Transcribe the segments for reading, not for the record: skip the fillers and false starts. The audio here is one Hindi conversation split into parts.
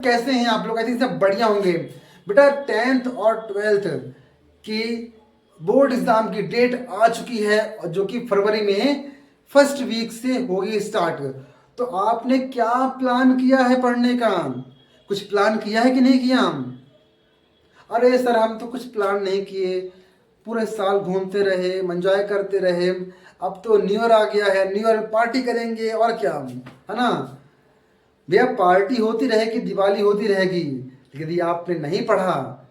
कैसे हैं आप लोग? आई थिंक सब बढ़िया होंगे। बेटा 10th और 12th की बोर्ड एग्जाम की डेट आ चुकी है, और जो कि फरवरी में फर्स्ट वीक से होगी स्टार्ट। तो आपने क्या प्लान किया है पढ़ने का? कुछ प्लान किया है कि नहीं किया? अरे सर हम तो कुछ प्लान नहीं किए, पूरे साल घूमते रहे, एंजॉय करते रहे। अब तो न्यू ईयर आ गया है, न्यू ईयर में पार्टी करेंगे और क्या, है ना भैया। पार्टी होती रहेगी, दिवाली होती रहेगी, लेकिन यदि आपने नहीं पढ़ा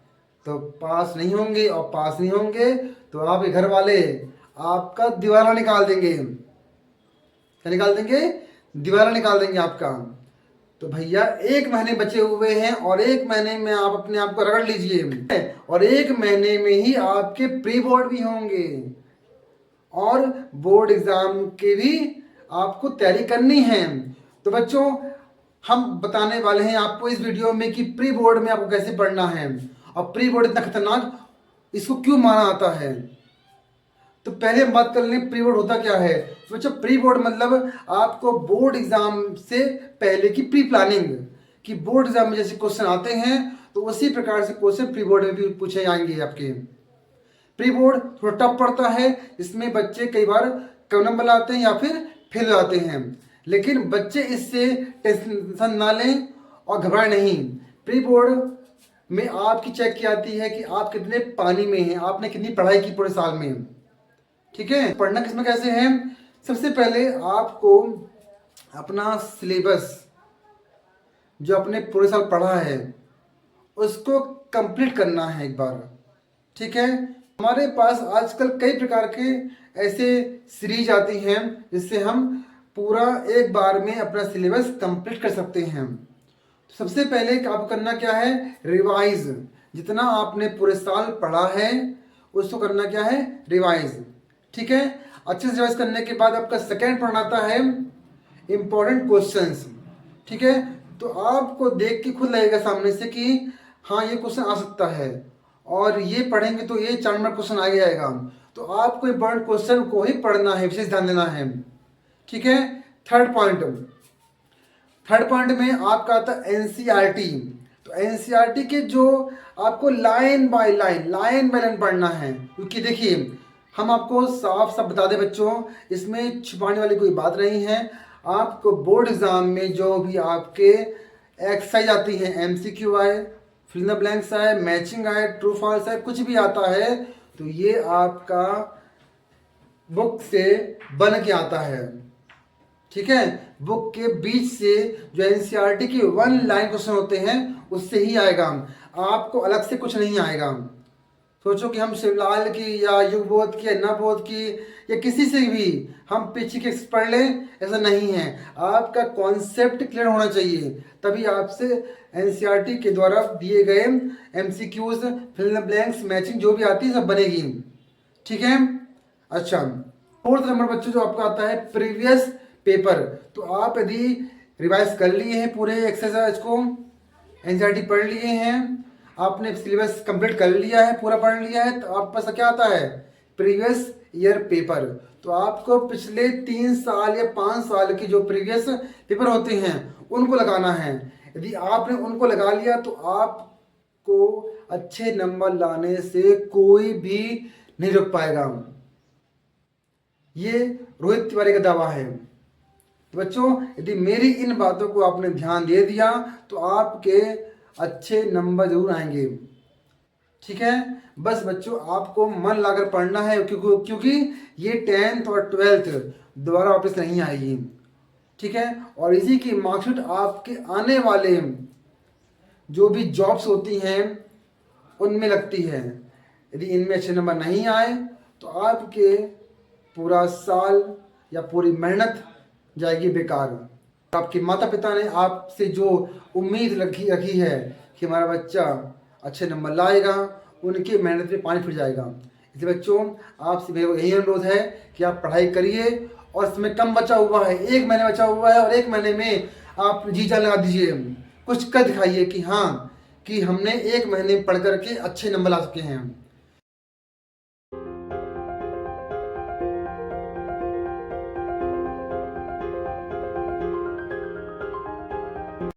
तो पास नहीं होंगे, और पास नहीं होंगे तो आपके घर वाले आपका दिवाला निकाल देंगे। क्या निकाल देंगे? दिवाला निकाल देंगे आपका। तो भैया 1 महीने बचे हुए हैं, और 1 महीने में आप अपने आप को रगड़ लीजिए, और 1 महीने में ही आपके प्री बोर्ड भी होंगे, और बोर्ड एग्जाम के भी आपको तैयारी करनी है। तो बच्चों हम बताने वाले हैं आपको इस वीडियो में कि प्री बोर्ड में आपको कैसे पढ़ना है, और प्री बोर्ड इतना खतरनाक इसको क्यों माना आता है। तो पहले हम बात कर लें प्री बोर्ड होता क्या है। तो बच्चों प्री बोर्ड मतलब आपको बोर्ड एग्जाम से पहले की प्री प्लानिंग, कि बोर्ड एग्जाम में जैसे क्वेश्चन आते हैं तो उसी प्रकार से क्वेश्चन प्री बोर्ड में भी पूछे जाएंगे आपके। प्री बोर्ड थोड़ा टफ पड़ता है, इसमें बच्चे कई बार कम नंबर लाते हैं या फिर फेल हो जाते हैं, लेकिन बच्चे इससे टेंशन ना लें और घबराएं नहीं। प्री बोर्ड में आपकी चेक की आती है कि आप कितने पानी में हैं, आपने कितनी पढ़ाई की पूरे साल में। ठीक है, पढ़ना किसमें कैसे है? सबसे पहले आपको अपना सिलेबस जो अपने पूरे साल पढ़ा है उसको कंप्लीट करना है एक बार। ठीक है, हमारे पास आजकल कई प्रकार के ऐसे सीरीज आती हैं जिससे हम पूरा एक बार में अपना सिलेबस कंप्लीट कर सकते हैं। तो सबसे पहले आपको करना क्या है? रिवाइज। जितना आपने पूरे साल पढ़ा है उसको करना क्या है? रिवाइज। ठीक है, अच्छे से रिवाइज करने के बाद आपका सेकेंड पढ़ना आता है इम्पोर्टेंट क्वेश्चंस। ठीक है, तो आपको देख के खुद लगेगा सामने से कि हाँ ये क्वेश्चन आ सकता है, और ये पढ़ेंगे तो ये 4 नंबर क्वेश्चन आ जाएगा। तो आपको इम्पोर्टेंट क्वेश्चन को ही पढ़ना है, विशेष ध्यान देना है। ठीक है, थर्ड पॉइंट में आपका आता है एनसीईआरटी। तो एनसीईआरटी के जो आपको लाइन बाय लाइन पढ़ना है, क्योंकि देखिए हम आपको साफ साफ बता दें बच्चों, इसमें छुपाने वाली कोई बात नहीं है। आपको बोर्ड एग्जाम में जो भी आपके एक्सरसाइज आती है, एमसीक्यू आए, फिल इन द ब्लैंक्स आए, मैचिंग आए, ट्रू फॉल्स आए, कुछ भी आता है तो ये आपका बुक से बन के आता है। ठीक है, बुक के बीच से जो एनसीईआरटी की 1 लाइन क्वेश्चन होते हैं उससे ही आएगा, आपको अलग से कुछ नहीं आएगा। सोचो कि हम शिवलाल की या युगबोध की या नवबोध की या किसी से भी हम पीछे के पढ़ लें, ऐसा नहीं है। आपका कॉन्सेप्ट क्लियर होना चाहिए, तभी आपसे एनसीईआरटी के द्वारा दिए गए MCQs, fill in the blanks, matching जो भी आती है सब बनेगी। ठीक है, अच्छा फोर्थ नंबर बच्चों जो आपका आता है प्रीवियस पेपर। तो आप यदि रिवाइज कर लिए हैं पूरे एक्सरसाइज को, एनसीईआरटी पढ़ लिए हैं, आपने सिलेबस कंप्लीट कर लिया है, पूरा पढ़ लिया है, तो आप पास क्या आता है? Previous year paper. तो आपको पिछले 3 साल या 5 साल के जो प्रीवियस पेपर होते हैं उनको लगाना है। यदि आपने उनको लगा लिया तो आपको अच्छे नंबर लाने से कोई भी नहीं रोक पाएगा। ये रोहित तिवारी का दावा है। तो बच्चों यदि मेरी इन बातों को आपने ध्यान दे दिया तो आपके अच्छे नंबर जरूर आएंगे। ठीक है, बस बच्चों आपको मन लाकर पढ़ना है, क्योंकि ये 10th और 12th दोबारा वापस नहीं आएगी। ठीक है, और इसी की मार्कशीट आपके आने वाले जो भी जॉब्स होती हैं उनमें लगती है। यदि इनमें अच्छे नंबर नहीं आए तो आपके पूरा साल या पूरी मेहनत जाएगी बेकार। आपके माता पिता ने आपसे जो उम्मीद रखी है कि हमारा बच्चा अच्छे नंबर लाएगा, उनकी मेहनत में पानी फिर जाएगा। इसलिए बच्चों आपसे मेरा यही अनुरोध है कि आप पढ़ाई करिए, और समय कम बचा हुआ है, 1 महीने बचा हुआ है, और 1 महीने में आप जी जान लगा दीजिए, कुछ कर दिखाइए कि हाँ कि हमने 1 महीने पढ़ करके अच्छे नंबर ला सके हैं।